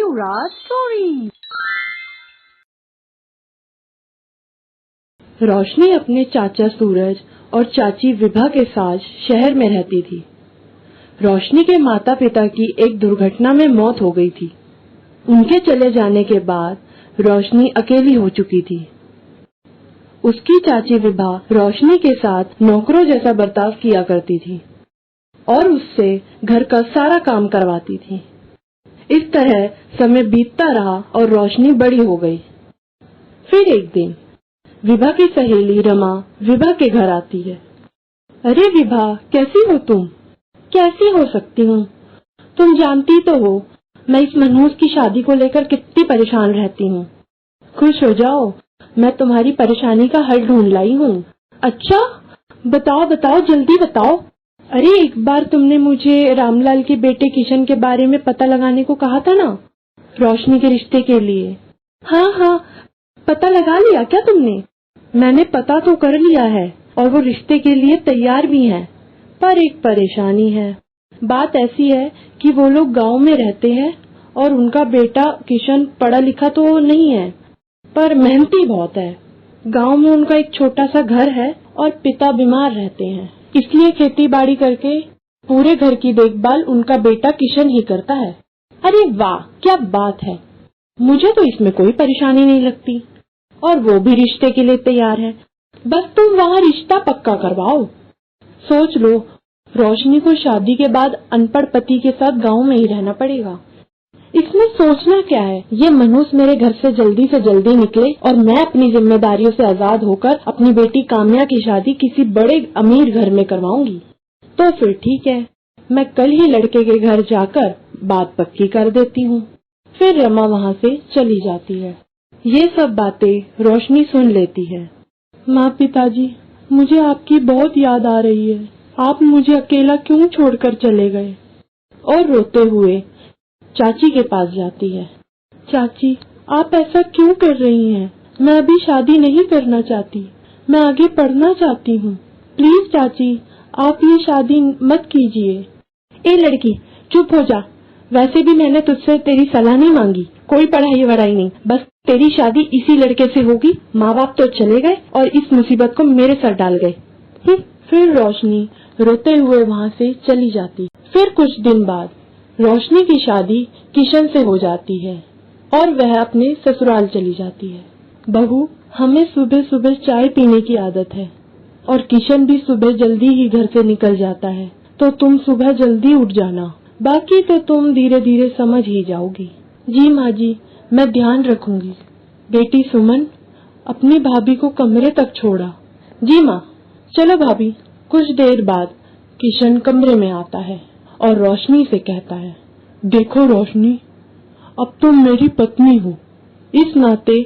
युवराज story. रोशनी अपने चाचा सूरज और चाची विभा के साथ शहर में रहती थी। रोशनी के माता पिता की एक दुर्घटना में मौत हो गई थी। उनके चले जाने के बाद रोशनी अकेली हो चुकी थी। उसकी चाची विभा रोशनी के साथ नौकरों जैसा बर्ताव किया करती थी और उससे घर का सारा काम करवाती थी। इस तरह समय बीतता रहा और रोशनी बड़ी हो गई। फिर एक दिन विभा की सहेली रमा विभा के घर आती है। अरे विभा, कैसी हो तुम? कैसी हो सकती हूँ? तुम जानती तो हो मैं इस मनहूस की शादी को लेकर कितनी परेशान रहती हूँ। खुश हो जाओ, मैं तुम्हारी परेशानी का हल ढूंढ लाई हूँ। अच्छा, बताओ बताओ, जल्दी बताओ। अरे एक बार तुमने मुझे रामलाल के बेटे किशन के बारे में पता लगाने को कहा था ना, रोशनी के रिश्ते के लिए। हाँ, पता लगा लिया क्या तुमने? मैंने पता तो कर लिया है और वो रिश्ते के लिए तैयार भी हैं, पर एक परेशानी है। बात ऐसी है कि वो लोग गांव में रहते हैं और उनका बेटा किशन पढ़ा लिखा तो नहीं है, पर मेहनती बहुत है। गांव में उनका एक छोटा सा घर है और पिता बीमार रहते हैं, इसलिए खेती बाड़ी करके पूरे घर की देखभाल उनका बेटा किशन ही करता है। अरे वाह, क्या बात है! मुझे तो इसमें कोई परेशानी नहीं लगती और वो भी रिश्ते के लिए तैयार है। बस तुम वहाँ रिश्ता पक्का करवाओ। सोच लो, रोशनी को शादी के बाद अनपढ़ पति के साथ गांव में ही रहना पड़ेगा। इसमें सोचना क्या है? ये मनहूस मेरे घर से जल्दी निकले और मैं अपनी जिम्मेदारियों से आजाद होकर अपनी बेटी काम्या की शादी किसी बड़े अमीर घर में करवाऊंगी। तो फिर ठीक है, मैं कल ही लड़के के घर जाकर बात पक्की कर देती हूँ। फिर रमा वहाँ से चली जाती है। ये सब बातें रोशनी सुन लेती है। माँ, पिताजी, मुझे आपकी बहुत याद आ रही है। आप मुझे अकेला क्यों छोड़कर चले गए? और रोते हुए चाची के पास जाती है। चाची, आप ऐसा क्यों कर रही हैं? मैं अभी शादी नहीं करना चाहती, मैं आगे पढ़ना चाहती हूँ। प्लीज चाची, आप ये शादी मत कीजिए। ए लड़की, चुप हो जा। वैसे भी मैंने तुझसे तेरी सलाह नहीं मांगी, कोई पढ़ाई वढ़ाई नहीं, बस तेरी शादी इसी लड़के से होगी। माँ बाप तो चले गए और इस मुसीबत को मेरे सर डाल गए। फिर रोशनी रोते हुए वहाँ से चली जाती। फिर कुछ दिन बाद रोशनी की शादी किशन से हो जाती है और वह अपने ससुराल चली जाती है। बहू, हमें सुबह सुबह चाय पीने की आदत है और किशन भी सुबह जल्दी ही घर से निकल जाता है, तो तुम सुबह जल्दी उठ जाना, बाकी तो तुम धीरे धीरे समझ ही जाओगी। जी माँ जी, मैं ध्यान रखूंगी। बेटी सुमन, अपनी भाभी को कमरे तक छोड़ा। जी माँ। चलो भाभी। कुछ देर बाद किशन कमरे में आता है और रोशनी से कहता है, देखो रोशनी, अब तुम मेरी पत्नी हो, इस नाते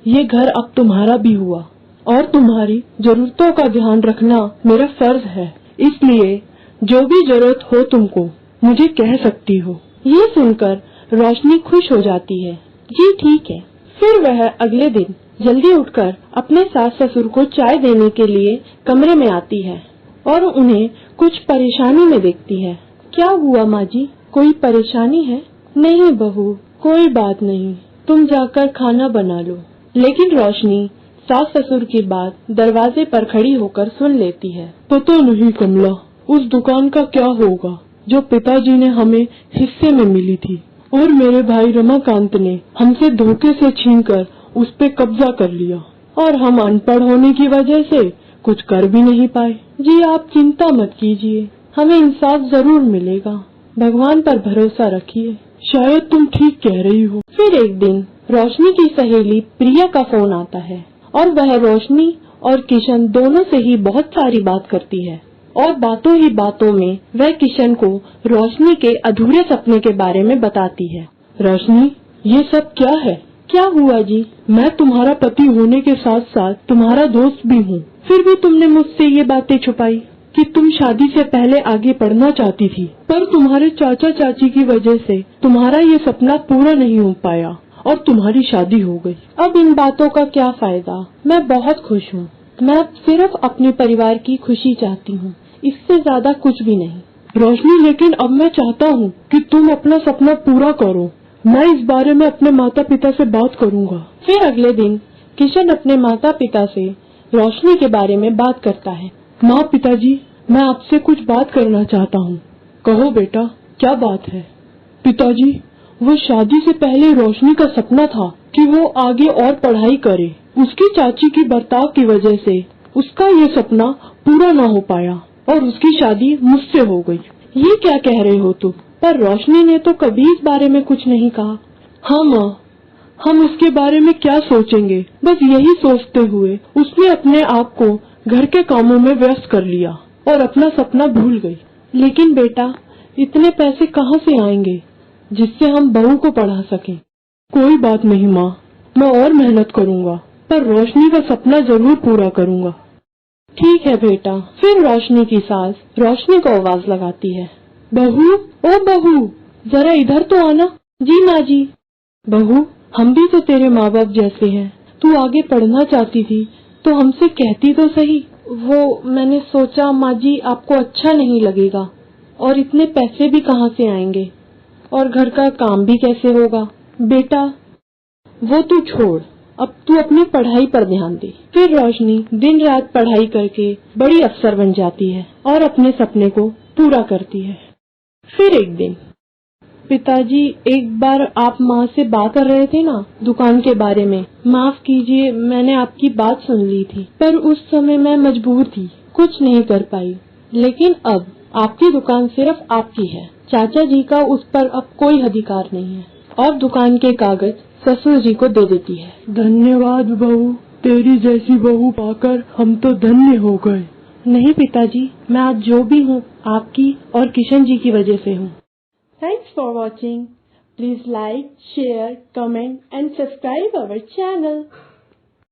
ये घर अब तुम्हारा भी हुआ और तुम्हारी जरूरतों का ध्यान रखना मेरा फर्ज है, इसलिए जो भी जरूरत हो तुमको मुझे कह सकती हो। ये सुनकर रोशनी खुश हो जाती है। जी ठीक है। फिर वह अगले दिन जल्दी उठकर अपने सास ससुर को चाय देने के लिए कमरे में आती है और उन्हें कुछ परेशानी में देखती है। क्या हुआ माँ जी, कोई परेशानी है? नहीं बहू, कोई बात नहीं, तुम जाकर खाना बना लो। लेकिन रोशनी सास ससुर की बात दरवाजे पर खड़ी होकर सुन लेती है। पता नहीं कमला, उस दुकान का क्या होगा जो पिताजी ने हमें हिस्से में मिली थी और मेरे भाई रमाकांत ने हमसे धोखे से छीनकर उस पे कब्जा कर लिया और हम अनपढ़ होने की वजह से कुछ कर भी नहीं पाए। जी आप चिंता मत कीजिए, हमें इंसाफ जरूर मिलेगा, भगवान पर भरोसा रखिए, शायद तुम ठीक कह रही हो। फिर एक दिन रोशनी की सहेली प्रिया का फोन आता है और वह रोशनी और किशन दोनों से ही बहुत सारी बात करती है और बातों ही बातों में वह किशन को रोशनी के अधूरे सपने के बारे में बताती है। रोशनी, ये सब क्या है? क्या हुआ जी? मैं तुम्हारा पति होने के साथ साथ तुम्हारा दोस्त भी हूँ, फिर भी तुमने मुझसे ये बातें छुपाई कि तुम शादी से पहले आगे बढ़ना चाहती थी, पर तुम्हारे चाचा चाची की वजह से तुम्हारा ये सपना पूरा नहीं हो पाया और तुम्हारी शादी हो गई। अब इन बातों का क्या फायदा? मैं बहुत खुश हूँ, मैं सिर्फ अपने परिवार की खुशी चाहती हूँ, इससे ज्यादा कुछ भी नहीं। रोशनी, लेकिन अब मैं चाहता हूँ कि तुम अपना सपना पूरा करो, मैं इस बारे में अपने माता पिता से बात करूंगा। फिर अगले दिन किशन अपने माता पिता से रोशनी के बारे में बात करता है। माँ पिताजी, मैं आपसे कुछ बात करना चाहता हूँ। कहो बेटा, क्या बात है? पिताजी, वो शादी से पहले रोशनी का सपना था कि वो आगे और पढ़ाई करे। उसकी चाची की बर्ताव की वजह से उसका ये सपना पूरा न हो पाया और उसकी शादी मुझसे हो गई। ये क्या कह रहे हो तुम? पर रोशनी ने तो कभी इस बारे में कुछ नहीं कहा। हाँ माँ, हम उसके बारे में क्या सोचेंगे, बस यही सोचते हुए उसने अपने आप को घर के कामों में व्यस्त कर लिया और अपना सपना भूल गई। लेकिन बेटा, इतने पैसे कहाँ से आएंगे जिससे हम बहू को पढ़ा सकें? कोई बात नहीं माँ, मैं और मेहनत करूँगा, पर रोशनी का सपना जरूर पूरा करूँगा। ठीक है बेटा। फिर रोशनी की सास रोशनी को आवाज लगाती है। बहू, ओ बहू, जरा इधर तो आना। जी माँ जी। बहू, हम भी तो तेरे माँ बाप जैसे हैं। तू आगे पढ़ना चाहती थी तो हमसे कहती तो सही। वो मैंने सोचा माँ जी आपको अच्छा नहीं लगेगा, और इतने पैसे भी कहाँ से आएंगे, और घर का काम भी कैसे होगा। बेटा, वो तू छोड़, अब तू अपनी पढ़ाई पर ध्यान दे। फिर रोशनी दिन रात पढ़ाई करके बड़ी अफसर बन जाती है और अपने सपने को पूरा करती है। फिर एक दिन, पिताजी, एक बार आप माँ से बात कर रहे थे ना दुकान के बारे में। माफ कीजिए, मैंने आपकी बात सुन ली थी, पर उस समय मैं मजबूर थी, कुछ नहीं कर पाई। लेकिन अब आपकी दुकान सिर्फ आपकी है, चाचा जी का उस पर अब कोई अधिकार नहीं है, और दुकान के कागज ससुर जी को दे देती है। धन्यवाद बहू, तेरी जैसी बहू पाकर हम तो धन्य हो गए। नहीं पिताजी, मैं आज जो भी हूँ आपकी और किशन जी की वजह से हूँ। Thanks for watching. Please like, share, comment and subscribe our channel.